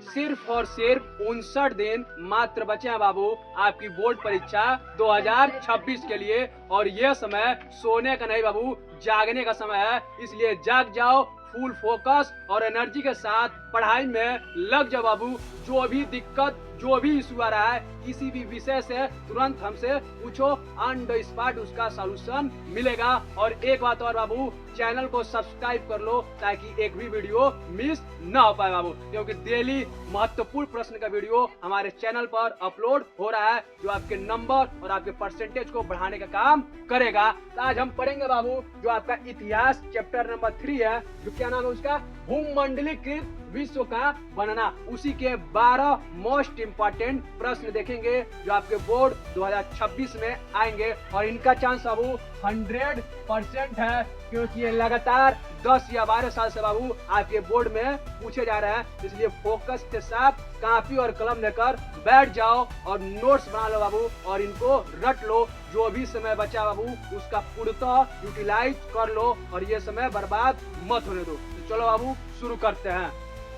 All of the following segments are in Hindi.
सिर्फ और सिर्फ 59 दिन मात्र बचे हैं बाबू आपकी बोर्ड परीक्षा 2026 के लिए। और यह समय सोने का नहीं बाबू, जागने का समय है। इसलिए जाग जाओ, फुल फोकस और एनर्जी के साथ पढ़ाई में लग जाओ बाबू। जो भी दिक्कत, जो भी इशू आ रहा है, किसी भी विषय से तुरंत हमसे पूछो, ऑन द स्पॉट उसका सॉल्यूशन मिलेगा। और एक बात और बाबू, चैनल को सब्सक्राइब कर लो ताकि एक भी वीडियो मिस ना हो पाए बाबू, क्योंकि डेली महत्वपूर्ण प्रश्न का वीडियो हमारे चैनल पर अपलोड हो रहा है जो आपके नंबर और आपके परसेंटेज को बढ़ाने का काम करेगा। तो आज हम पढ़ेंगे बाबू जो आपका इतिहास चैप्टर नंबर 3 है, जो क्या नाम है उसका, भूमंडलीकृत विश्व का बनना। उसी के 12 मोस्ट इंपॉर्टेंट प्रश्न देखेंगे जो आपके बोर्ड 2026 में आएंगे। और इनका चांस बाबू 100% है, क्योंकि ये लगातार 10 या 12 साल से बाबू आपके बोर्ड में पूछे जा रहे हैं। इसलिए फोकस के साथ कॉपी और कलम लेकर बैठ जाओ और नोट्स बना लो बाबू, और इनको रट लो। जो भी समय बचा बाबू उसका पूर्णतः यूटिलाइज कर लो और ये समय बर्बाद मत होने दो। तो चलो बाबू शुरू करते हैं।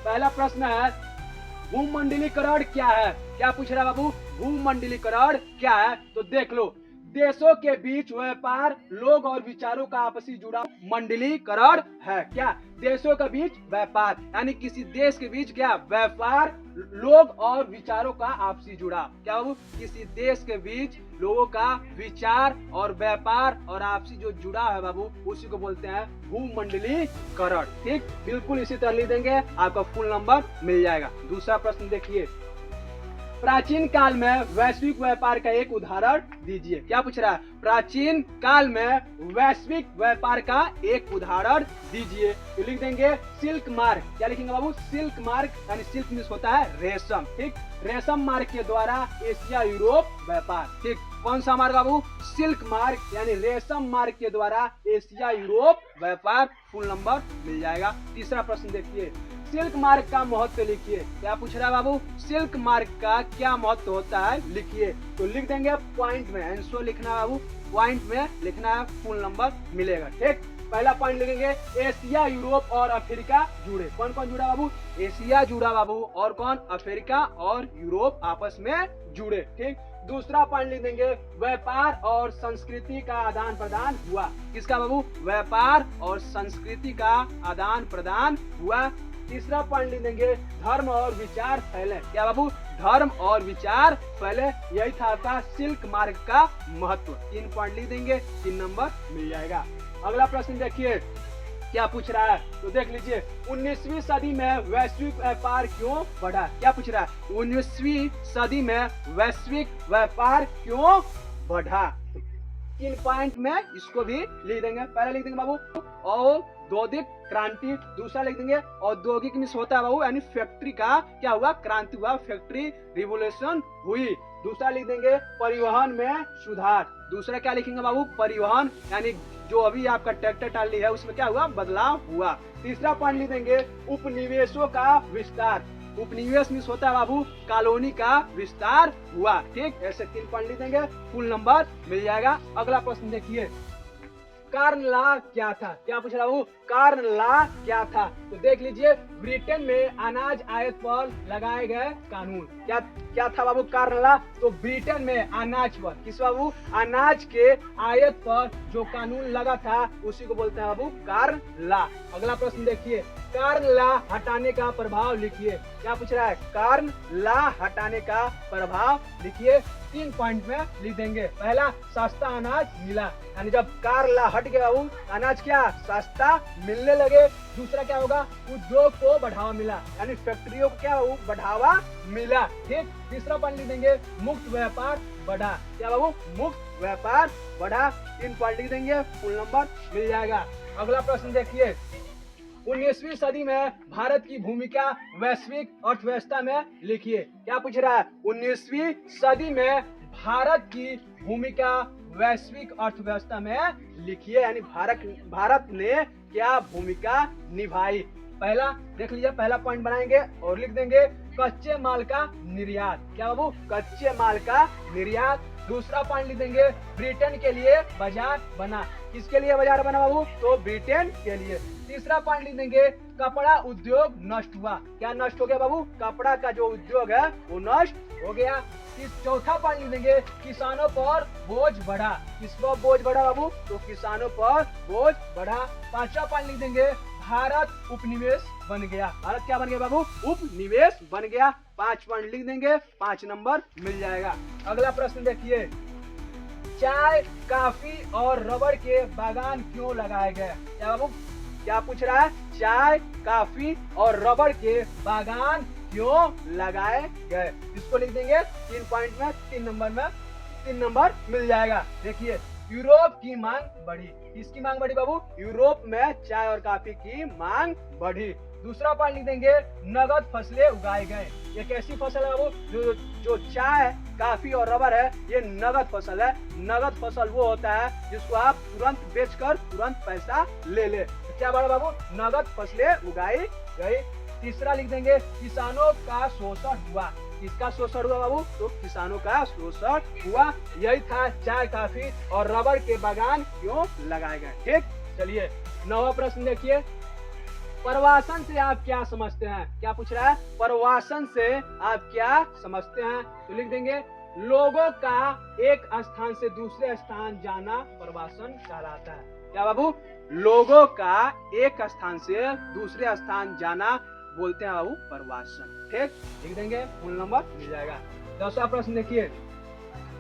पहला प्रश्न है, भूमंडलीकरण क्या है? क्या पूछ रहा है बाबू, भूमंडलीकरण क्या है? तो देख लो, देशों के बीच व्यापार, लोग और विचारों का आपसी जुड़ाव मंडलीकरण है। क्या? देशों के बीच व्यापार, यानी किसी देश के बीच क्या व्यापार, लोग और विचारों का आपसी जुड़ाव। क्या बाबू? किसी देश के बीच लोगों का विचार और व्यापार और आपसी जो जुड़ाव है बाबू, उसी को बोलते हैं भूमंडलीकरण। ठीक, बिल्कुल इसी तरह लिख देंगे, आपका फुल नंबर मिल जाएगा। दूसरा प्रश्न देखिए, प्राचीन काल में वैश्विक व्यापार का एक उदाहरण दीजिए। क्या पूछ रहा है? प्राचीन काल में वैश्विक व्यापार का एक उदाहरण दीजिए। तो लिख देंगे सिल्क मार्ग। क्या लिखेंगे बाबू? सिल्क मार्ग, यानी सिल्क मीन्स होता है रेशम। ठीक, रेशम मार्ग के द्वारा एशिया यूरोप व्यापार। ठीक, कौन सा मार्ग बाबू? सिल्क मार्ग, यानी रेशम मार्ग के द्वारा एशिया यूरोप व्यापार। फुल नंबर मिल जाएगा। तीसरा प्रश्न देखिए, सिल्क मार्ग का महत्व लिखिए। क्या पूछ रहा है बाबू? सिल्क मार्ग का क्या महत्व होता है, लिखिए। तो लिख देंगे पॉइंट में, आंसर लिखना है बाबू, पॉइंट में लिखना है, फुल नंबर मिलेगा। ठीक, पहला पॉइंट लिखेंगे, एशिया यूरोप और अफ्रीका जुड़े। कौन कौन जुड़ा बाबू? एशिया जुड़ा बाबू, और कौन? अफ्रीका और यूरोप आपस में जुड़े। ठीक, दूसरा पॉइंट लिख देंगे, व्यापार और संस्कृति का आदान प्रदान हुआ। किसका बाबू? व्यापार और संस्कृति का आदान प्रदान हुआ। तीसरा पॉइंट लिख देंगे, धर्म और विचार फैले। क्या बाबू? धर्म और विचार फैले। यही था आपका सिल्क मार्ग का महत्व। 3 पॉइंट लिख देंगे, 3 नंबर मिल जाएगा। अगला प्रश्न देखिए, क्या पूछ रहा है? तो देख लीजिए, 19वीं सदी में वैश्विक व्यापार क्यों बढ़ा? क्या पूछ रहा है? 19वीं सदी में वैश्विक व्यापार क्यों बढ़ा? 3 पॉइंट में इसको भी लिख देंगे। पहला लिख देंगे बाबू औद्योगिक क्रांति। दूसरा लिख देंगे औद्योगिक मीन्स होता है बाबू, यानी फैक्ट्री का क्या हुआ? क्रांति हुआ, फैक्ट्री रिवोल्यूशन हुई। दूसरा लिख देंगे परिवहन में सुधार। दूसरा क्या लिखेंगे बाबू? परिवहन, यानी जो अभी आपका ट्रैक्टर ट्राली है उसमें क्या हुआ? बदलाव हुआ। तीसरा पॉइंट लिख देंगे उपनिवेशों का विस्तार। उपनिवेश मीन्स होता है बाबू कॉलोनी का विस्तार हुआ। ठीक, ऐसे 3 पॉइंट लिख देंगे, फुल नंबर मिल जाएगा। अगला प्रश्न देखिए, कार्न लॉ क्या था? क्या पूछ रहा हूँ? कार्न लॉ क्या था? तो देख लीजिए, ब्रिटेन में अनाज आयात पर लगाए गए कानून। क्या था बाबू? Corn law. तो ब्रिटेन में अनाज पर, किस बाबू? अनाज के आयात पर जो कानून लगा था उसी को बोलते हैं बाबू कार्न लॉ। अगला प्रश्न देखिए, कार्न लॉ हटाने का प्रभाव लिखिए। क्या पूछ रहा है? कार्न लॉ हटाने का प्रभाव लिखिए। 3 पॉइंट में लिख देंगे। पहला, सस्ता अनाज मिला, यानी जब कार्न लॉ हट गया बाबू, अनाज क्या सस्ता मिलने लगे। दूसरा क्या होगा? उद्योग को बढ़ावा मिला, यानी फैक्ट्रियों को क्या बढ़ावा मिला। ठीक, तीसरा पॉइंट लिख देंगे, मुक्त व्यापार बढ़ा। क्या बाबू? मुक्त व्यापार बढ़ा। 3 पॉइंट लिख देंगे, फुल नंबर मिल जाएगा। अगला प्रश्न देखिए, 19वीं सदी में भारत की भूमिका वैश्विक अर्थव्यवस्था में लिखिए। क्या पूछ रहा है? 19वीं सदी में भारत की भूमिका वैश्विक अर्थव्यवस्था में लिखिए, यानी भारत ने क्या भूमिका निभाई। पहला देख लीजिए, पहला पॉइंट बनाएंगे और लिख देंगे कच्चे माल का निर्यात। क्या बाबू? कच्चे माल का निर्यात। दूसरा पॉइंट लिख देंगे ब्रिटेन के लिए बाजार बना। किसके लिए बाजार बना बाबू? तो ब्रिटेन के लिए। तीसरा पॉइंट लिख देंगे कपड़ा उद्योग नष्ट हुआ। क्या नष्ट हो गया बाबू? कपड़ा का जो उद्योग है वो नष्ट हो गया। चौथा पॉइंट लिख देंगे किसानों पर बोझ बढ़ा। किस पर बोझ बढ़ा बाबू? तो किसानों पर बोझ बढ़ा। पांचवा पॉइंट लिख देंगे भारत उपनिवेश बन गया। भारत क्या बन गया बाबू? उपनिवेश बन गया। 5 पॉइंट लिख देंगे, 5 नंबर मिल जाएगा। अगला प्रश्न देखिए, चाय, कॉफी और रबड़ के बागान क्यों लगाए गए? क्या बाबू क्या पूछ रहा है? चाय, कॉफी और रबड़ के बागान क्यों लगाए गए? इसको लिख देंगे 3 पॉइंट में, 3 नंबर में, 3 नंबर मिल जाएगा। देखिए, यूरोप की मांग बढ़ी। किसकी मांग बढ़ी बाबू? यूरोप में चाय और कॉफी की मांग बढ़ी। दूसरा पॉइंट लिख देंगे नगद फसलें उगाए गए। ये कैसी फसल है बाबू? जो चाय, कॉफी और रबर है, ये नगद फसल है। नगद फसल वो होता है जिसको आप तुरंत बेचकर तुरंत पैसा ले ले। तो क्या बढ़ा बाबू? नगद फसलें उगाई गई। तीसरा लिख देंगे किसानों का शोषण हुआ। किसका शोषण हुआ बाबू? तो किसानों का शोषण हुआ। यही था चाय, कॉफी और रबर के बागान क्यों लगाए गए। ठीक, चलिए 9वां प्रश्न देखिए, प्रवासन से आप क्या समझते हैं? क्या पूछ रहा है? प्रवासन से आप क्या समझते हैं? तो लिख देंगे लोगों का एक स्थान से दूसरे स्थान जाना प्रवासन कहलाता है। क्या बाबू? लोगों का एक स्थान से दूसरे स्थान जाना बोलते हैं बाबू प्रवासन। ठीक, लिख देंगे, फुल नंबर मिल जाएगा। 10वां प्रश्न देखिए,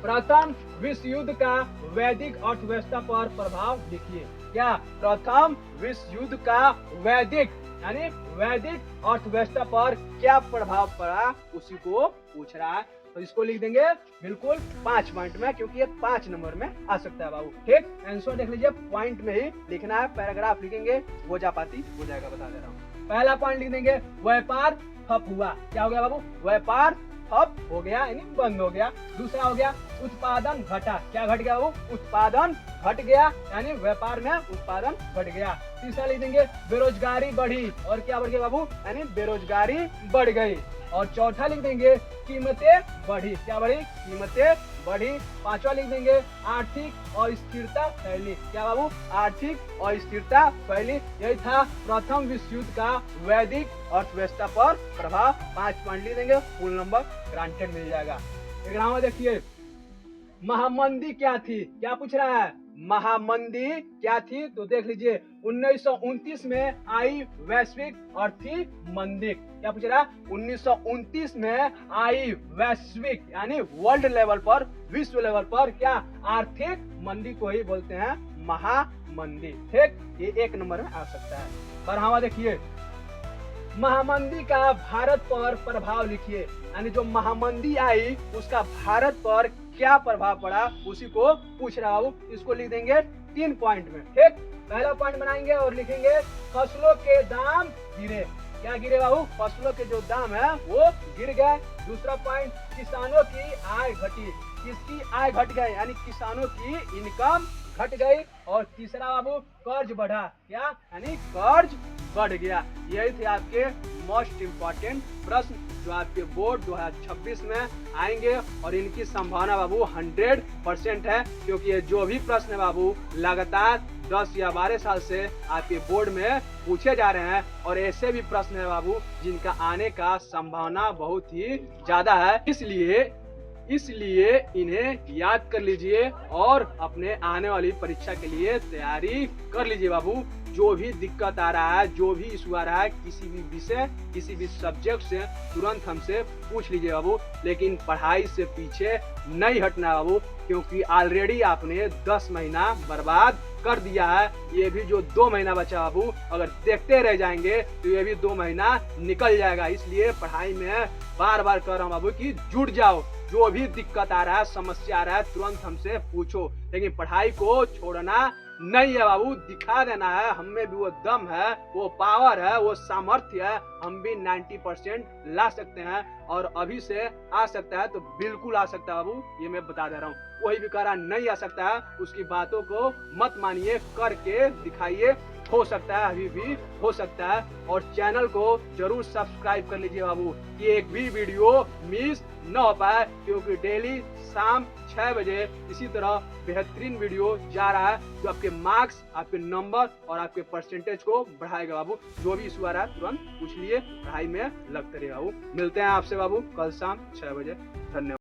प्रथम विश्व युद्ध का वैदिक अर्थव्यवस्था पर प्रभाव लिखिए। क्या? प्रथम विश्व युद्ध का वैदिक यानी वैदिक अर्थव्यवस्था पर क्या प्रभाव पड़ा, उसी को पूछ रहा है। तो इसको लिख देंगे बिल्कुल 5 पॉइंट में, क्योंकि ये 5 नंबर में आ सकता है बाबू। ठीक, आंसर देख लीजिए, पॉइंट में ही लिखना है, पैराग्राफ लिखेंगे वो जापाती हो जाएगा, बता दे रहा हूँ। पहला पॉइंट लिख देंगे व्यापार ठप हुआ। क्या हो गया बाबू? व्यापार ठप हो गया यानी बंद हो गया। दूसरा हो गया उत्पादन घटा। क्या घट गया बाबू? उत्पादन घट गया यानी व्यापार में उत्पादन घट गया। तीसरा लिख देंगे बेरोजगारी बढ़ी। और क्या बढ़ गया बाबू? यानी बेरोजगारी बढ़ गई। और चौथा लिख देंगे कीमतें बढ़ी। क्या बढ़ी? कीमतें बढ़ी। 5वां लिख देंगे आर्थिक अस्थिरता फैली। क्या बाबू? आर्थिक अस्थिरता फैली। यही था प्रथम विश्व युद्ध का वैदिक अर्थव्यवस्था पर प्रभाव। 5 पॉइंट लिख देंगे, फुल नंबर ग्रांटेड मिल जाएगा। 11वां देखिए, महामंदी क्या थी? क्या पूछ रहा है? महामंदी क्या थी? तो देख लीजिए 1929 में आई वैश्विक आर्थिक मंदी। क्या पूछ रहा है? 1929 में आई वैश्विक यानी वर्ल्ड लेवल पर, विश्व लेवल पर क्या आर्थिक मंदी को ही बोलते हैं महामंदी। ठीक, ये 1 नंबर में आ सकता है। 12वां देखिए, महामंदी का भारत पर प्रभाव लिखिए। यानी जो महामंदी आई उसका भारत पर क्या प्रभाव पड़ा, उसी को पूछ रहा हूँ। इसको लिख देंगे 3 पॉइंट में। ठीक, पहला पॉइंट बनाएंगे और लिखेंगे फसलों के दाम गिरे। क्या गिरे बाबू? फसलों के जो दाम है वो गिर गए। दूसरा पॉइंट, किसानों की आय घटी। किसकी आय घट गई? यानी किसानों की इनकम घट गई। और तीसरा बाबू, कर्ज बढ़ा। क्या? यानी कर्ज बढ़ गया। यही थे आपके मोस्ट इम्पोर्टेंट प्रश्न जो आपके बोर्ड 2026 में आएंगे, और इनकी संभावना बाबू 100% है, क्योंकि ये जो भी प्रश्न है बाबू लगातार 10 या 12 साल से आपके बोर्ड में पूछे जा रहे हैं, और ऐसे भी प्रश्न है बाबू जिनका आने का संभावना बहुत ही ज्यादा है। इसलिए इन्हें याद कर लीजिए और अपने आने वाली परीक्षा के लिए तैयारी कर लीजिए बाबू। जो भी दिक्कत आ रहा है, जो भी इशू आ रहा है, किसी भी विषय, किसी भी सब्जेक्ट से तुरंत हमसे पूछ लीजिए बाबू। लेकिन पढ़ाई से पीछे नहीं हटना बाबू, क्योंकि ऑलरेडी आपने 10 महीना बर्बाद कर दिया है। ये भी जो 2 महीना बचा बाबू, अगर देखते रह जाएंगे तो ये भी 2 महीना निकल जाएगा। इसलिए पढ़ाई में बार बार कह रहा हूँ बाबू कि जुट जाओ। जो भी दिक्कत आ रहा है, समस्या आ रहा है, तुरंत हमसे पूछो। लेकिन पढ़ाई को छोड़ना नहीं है बाबू, दिखा देना है। हम में भी वो दम है, वो पावर है, वो सामर्थ्य है। हम भी 90% ला सकते हैं, और अभी से आ सकता है तो बिल्कुल आ सकता है बाबू, ये मैं बता दे रहा हूँ। कोई भी कह रहा नहीं आ सकता है, उसकी बातों को मत मानिए, करके दिखाइए। हो सकता है, अभी भी हो सकता है। और चैनल को जरूर सब्सक्राइब कर लीजिए बाबू, कि एक भी वीडियो मिस न हो पाए, क्योंकि डेली शाम 6 बजे इसी तरह बेहतरीन वीडियो जा रहा है जो आपके मार्क्स, आपके नंबर और आपके परसेंटेज को बढ़ाएगा बाबू। जो भी इशू आ रहा है तुरंत पूछ लिए, पढ़ाई में लगते रहिए बाबू। मिलते हैं आपसे बाबू कल शाम 6 बजे। धन्यवाद।